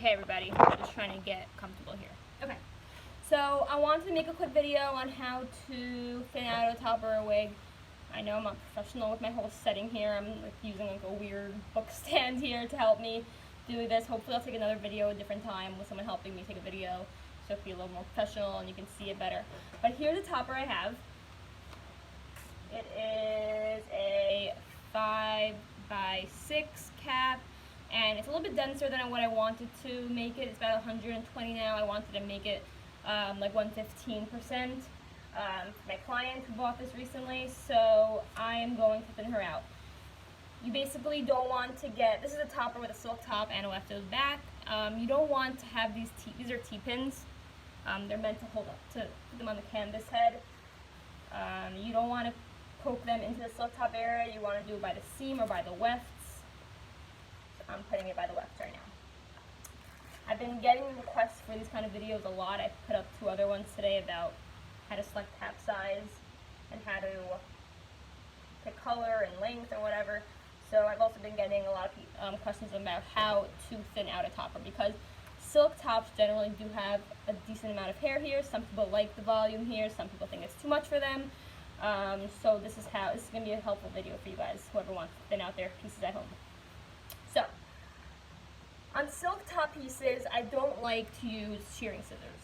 Hey everybody, I'm just trying to get comfortable here. Okay, so I wanted to make a quick video on how to thin out a top or a wig. I know I'm not professional with my whole setting here. I'm like using like a weird book stand here to help me do this. Hopefully I'll take another video a different time with someone helping me take a video so it'll be a little more professional and you can see it better. But here's the topper I have. It is a 5x6 cap. And it's a little bit denser than what I wanted to make it. It's about 120 now. I wanted to make it like 115%. My client who bought this recently, so I am going to thin her out. You basically don't want to get, this is a topper with a silk top and a leftover back. You don't want to have these are T-pins. They're meant to hold up, to put them on the canvas head. You don't want to poke them into the silk top area. You want to do it by the seam or by the wefts. I'm putting it by the left right now. I've been getting requests for these kind of videos a lot. I put up 2 other ones today about how to select cap size and how to pick color and length or whatever. So I've also been getting a lot of questions about how to thin out a topper, because silk tops generally do have a decent amount of hair here. Some people like the volume here. Some people think it's too much for them. So this is going to be a helpful video for you guys, whoever wants to thin out their pieces at home. So, on silk top pieces, I don't like to use shearing scissors.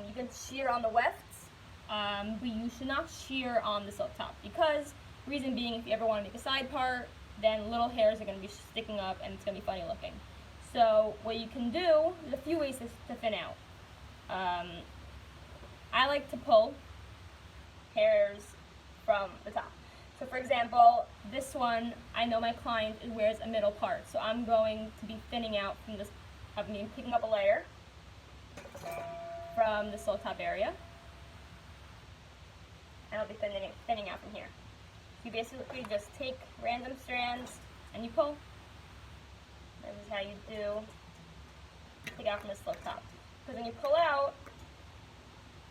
You can shear on the wefts, but you should not shear on the silk top, because, reason being, if you ever want to make a side part, then little hairs are going to be sticking up and it's going to be funny looking. So, what you can do, there's a few ways to thin out. I like to pull hairs from the top. So for example, this one, I know my client wears a middle part, so I'm going to be thinning out from this, picking up a layer from the silk top area, and I'll be thinning out from here. You basically just take random strands and you pull. This is how you take out from the silk top. Because when you pull out,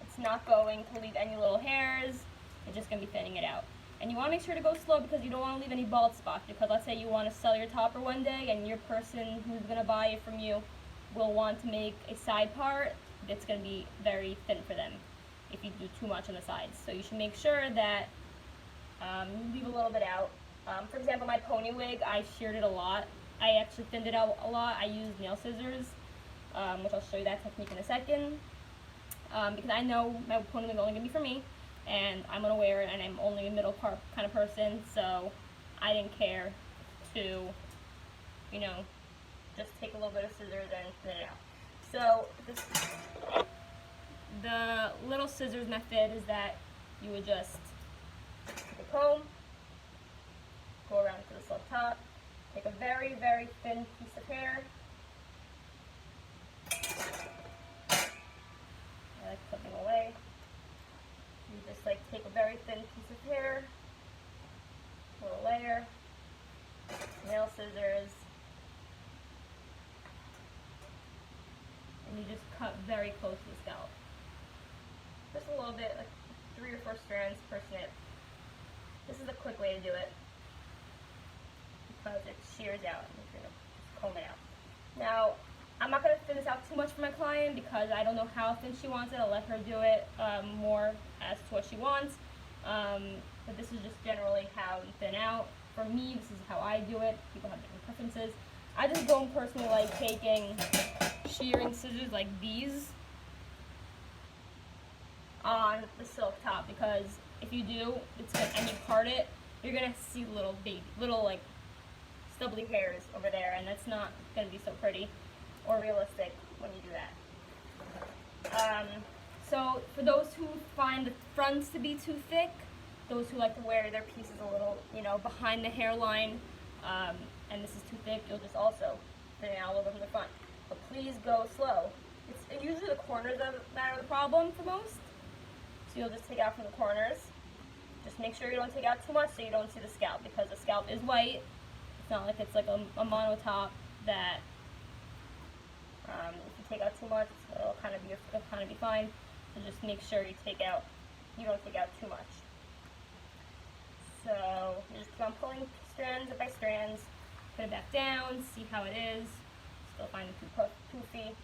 it's not going to leave any little hairs, it's just going to be thinning it out. And you want to make sure to go slow, because you don't want to leave any bald spots, because let's say you want to sell your topper one day and your person who's going to buy it from you will want to make a side part that's going to be very thin for them if you do too much on the sides. So you should make sure that you leave a little bit out. For example, my pony wig, I sheared it a lot. I actually thinned it out a lot. I used nail scissors, which I'll show you that technique in a second, because I know my pony wig is only going to be for me. And I'm going to wear it, and I'm only a middle part kind of person, so I didn't care to, just take a little bit of scissors and thin it out. So the little scissors method is that you would just take a comb, go around to the silk top, take a very, very thin piece of hair. I like clipping away. You just take a very thin piece of hair, little layer, nail scissors, and you just cut very close to the scalp. Just a little bit, like 3 or 4 strands per snip. This is a quick way to do it, because it shears out and you're going to comb it out. Now, I'm not going to thin this out too much for my client, because I don't know how thin she wants it. I'll let her do it more as to what she wants. But this is just generally how you thin out. For me, this is how I do it. People have different preferences. I just don't personally like taking shearing scissors like these on the silk top, because if you do, and you part it, you're going to see little like stubbly hairs over there, and that's not going to be so pretty or realistic when you do that. So for those who find the fronts to be too thick, those who like to wear their pieces a little, behind the hairline, and this is too thick, you'll just also thin it all over from the front. But please go slow. It's usually the corners that are the problem for most. So you'll just take out from the corners. Just make sure you don't take out too much so you don't see the scalp, because the scalp is white. It's not like it's like a mono top that if you take out too much, it'll kind of be fine. So just make sure you don't take out too much. So you just keep on pulling strands by strands, put it back down, see how it is. Still find it too poofy.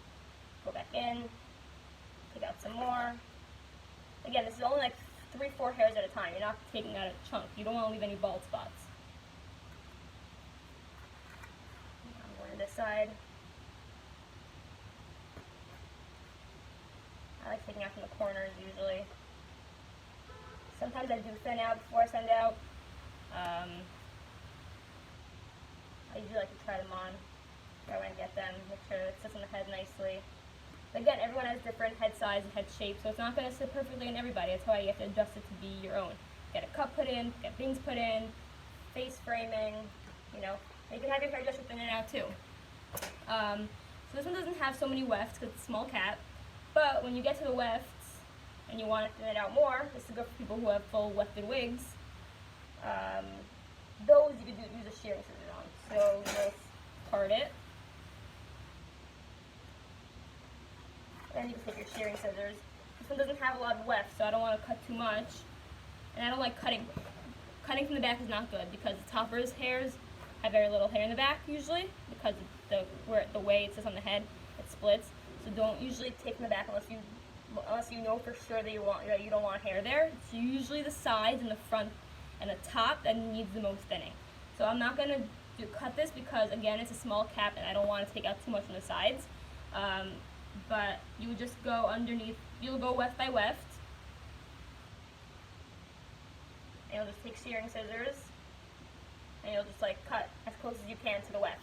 Go back in, take out some more. Again, this is only like 3-4 hairs at a time. You're not taking out a chunk. You don't want to leave any bald spots. I'm going to this side. I like taking out from the corners usually. Sometimes I do thin out before I send out. I usually like to try them on right when I get them, make sure it sits on the head nicely. But again, everyone has different head size and head shape, so it's not going to sit perfectly on everybody. That's why you have to adjust it to be your own. Get a cup put in, get bangs put in, face framing, you know. You can have your hairdresser thin it out too. So this one doesn't have so many wefts because it's a small cap, but when you get to the wefts and you want to thin it out more, this is good for people who have full wefted wigs. Those you could use a shearing scissors on. So you'll part it. Then you can take your shearing scissors. This one doesn't have a lot of weft, so I don't want to cut too much. And I don't like cutting. Cutting from the back is not good because the topper's hairs have very little hair in the back usually because of the way it sits on the head, it splits. So don't usually take from the back unless you know for sure that you don't want hair there. It's usually the sides and the front and the top that needs the most thinning. So I'm not going to cut this because again it's a small cap and I don't want to take out too much on the sides. But you would just go underneath, you'll go weft by weft. And you'll just take shearing scissors and you'll just like cut as close as you can to the weft.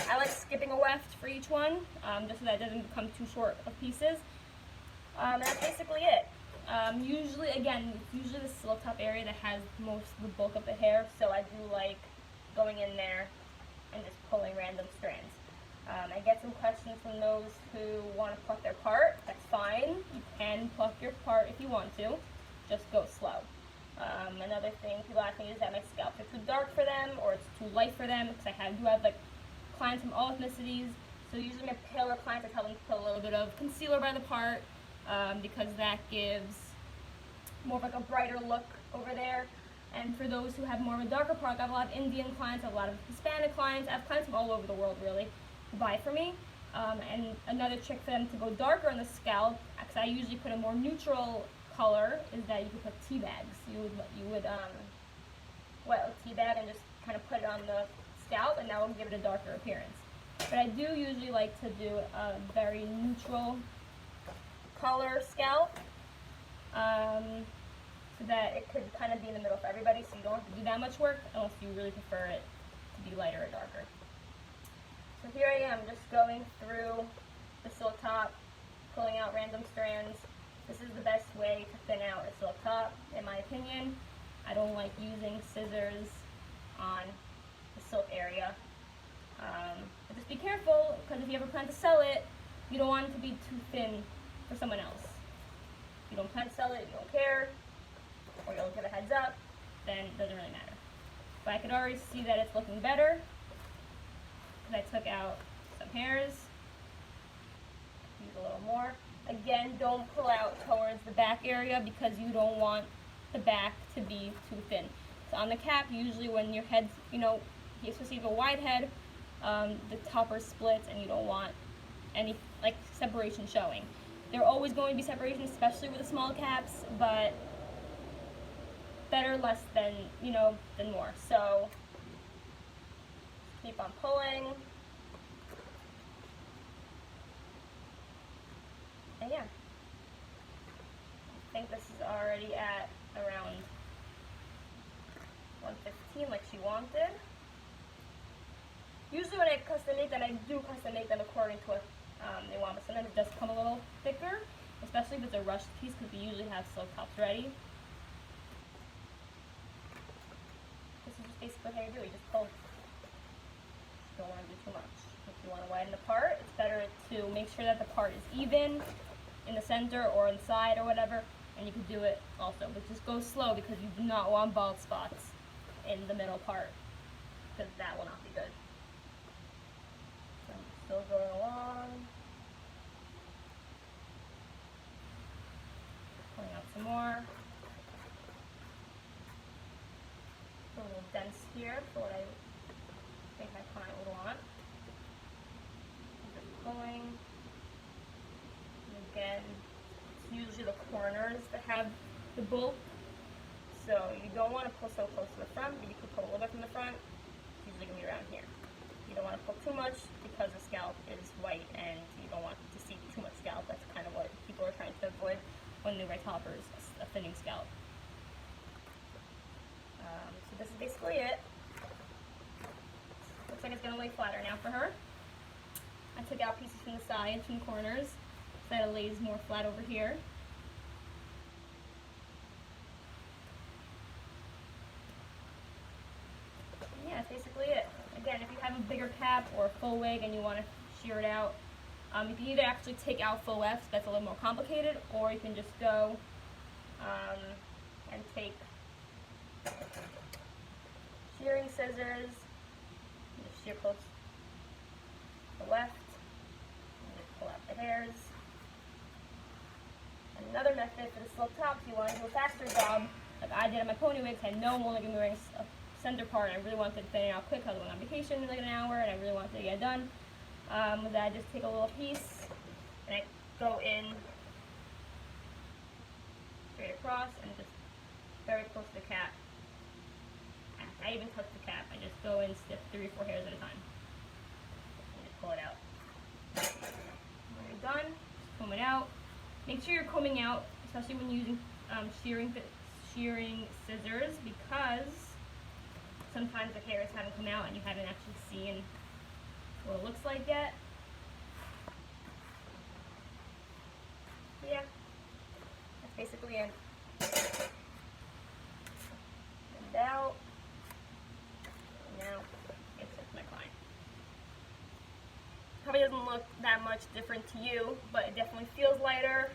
I like skipping a weft for each one, just so that it doesn't become too short of pieces. And that's basically it. Usually, again, it's usually the silk top area that has most of the bulk of the hair, so I do like going in there and just pulling random strands. I get some questions from those who want to pluck their part. That's fine. You can pluck your part if you want to. Just go slow. Another thing people ask me is that my scalps are too dark for them or it's too light for them because I do have like clients from all ethnicities. So usually my paler clients, I tell them to put a little bit of concealer by the part because that gives more of like a brighter look over there. And for those who have more of a darker part, I have a lot of Indian clients, I have a lot of Hispanic clients, I have clients from all over the world really who buy from me. And another trick for them to go darker on the scalp, because I usually put a more neutral color, is that you could put tea bags. You would wet a tea bag and just kind of put it on the scalp, and that will give it a darker appearance. But I do usually like to do a very neutral color scalp, so that it could kind of be in the middle for everybody, so you don't have to do that much work unless you really prefer it to be lighter or darker. So here I am, just going through the silk top, pulling out random strands. This is the best way to thin out a silk top, in my opinion. I don't like using scissors on the silk area. But just be careful, because if you ever plan to sell it, you don't want it to be too thin for someone else. If you don't plan to sell it, you don't care, or you'll give a heads up, then it doesn't really matter. But I could already see that it's looking better, because I took out some hairs. Use a little more. Again, don't pull out towards the back area because you don't want the back to be too thin. So on the cap, usually when your head's, you're supposed to have a wide head, the topper splits and you don't want any like separation showing. There are always going to be separation, especially with the small caps, but better less than, than more. So keep on pulling. And yeah, I think this is already at around 115 like she wanted. Usually when I custom make them, I do custom make them according to what they want, but sometimes it does come a little thicker, especially if it's a rushed piece because we usually have silk tops ready. This is just basically how you do it. You just pull. You don't want to do too much. If you want to widen the part, it's better to make sure that the part is even in the center or on the side or whatever, and you can do it also, but just go slow because you do not want bald spots in the middle part because that will not be good. So I'm still going along, pulling out some more. A little dense here for what I think my client would want. Just pulling. especially the corners that have the bulk. So you don't want to pull so close to the front, but you can pull a little bit from the front. It's usually going to be around here. You don't want to pull too much because the scalp is white and you don't want to see too much scalp. That's kind of what people are trying to avoid when they wear toppers, a thinning scalp. So this is basically it. Looks like it's going to lay flatter now for her. I took out pieces from the sides, from the corners, so that it lays more flat over here. Yeah, that's basically it. Again, if you have a bigger cap or a full wig and you want to shear it out, you can either actually take out full wefts, that's a little more complicated, or you can just go and take shearing scissors, and just shear close to the weft, and just pull out the hairs. And another method for the silk tops, you want to do a faster job, like I did on my pony wigs. I know I'm only going to be wearing a center part, and I really wanted to thin it out quick because I went on vacation in like an hour, and I really wanted to get it done. With that, I just take a little piece, and I go in straight across, and just very close to the cap. I even touch the cap. I just go in, stiff 3 or 4 hairs at a time, and just pull it out. When you're done, just comb it out. Make sure you're combing out, especially when using shearing scissors, because sometimes the hairs haven't come out and you haven't actually seen what it looks like yet. Yeah, that's basically it. And out. And now it's my client. Probably doesn't look that much different to you, but it definitely feels lighter.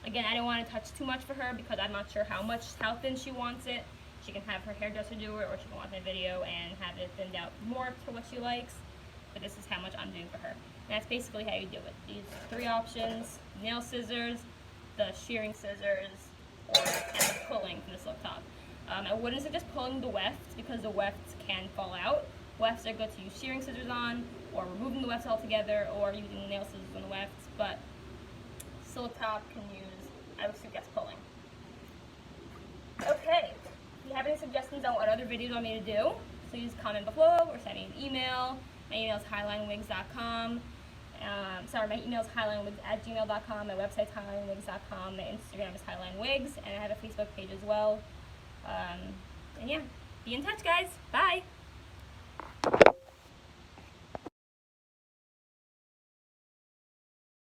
Again, I don't want to touch too much for her because I'm not sure how thin she wants it. She can have her hairdresser do it, or she can watch my video and have it thinned out more to what she likes. But this is how much I'm doing for her. And that's basically how you do it. These 3 options: nail scissors, the shearing scissors, and the pulling from the silk top. I wouldn't suggest pulling the wefts because the wefts can fall out. Wefts are good to use shearing scissors on, or removing the wefts altogether, or using nail scissors on the wefts. But silk top can use, I would suggest pulling. Okay. If you have any suggestions on what other videos you want me to do, please comment below or send me an email. My email is highlinewigs.com. My email is highlinewigs@gmail.com. My website is highlinewigs.com. My Instagram is highlinewigs, and I have a Facebook page as well. And yeah, be in touch, guys. Bye.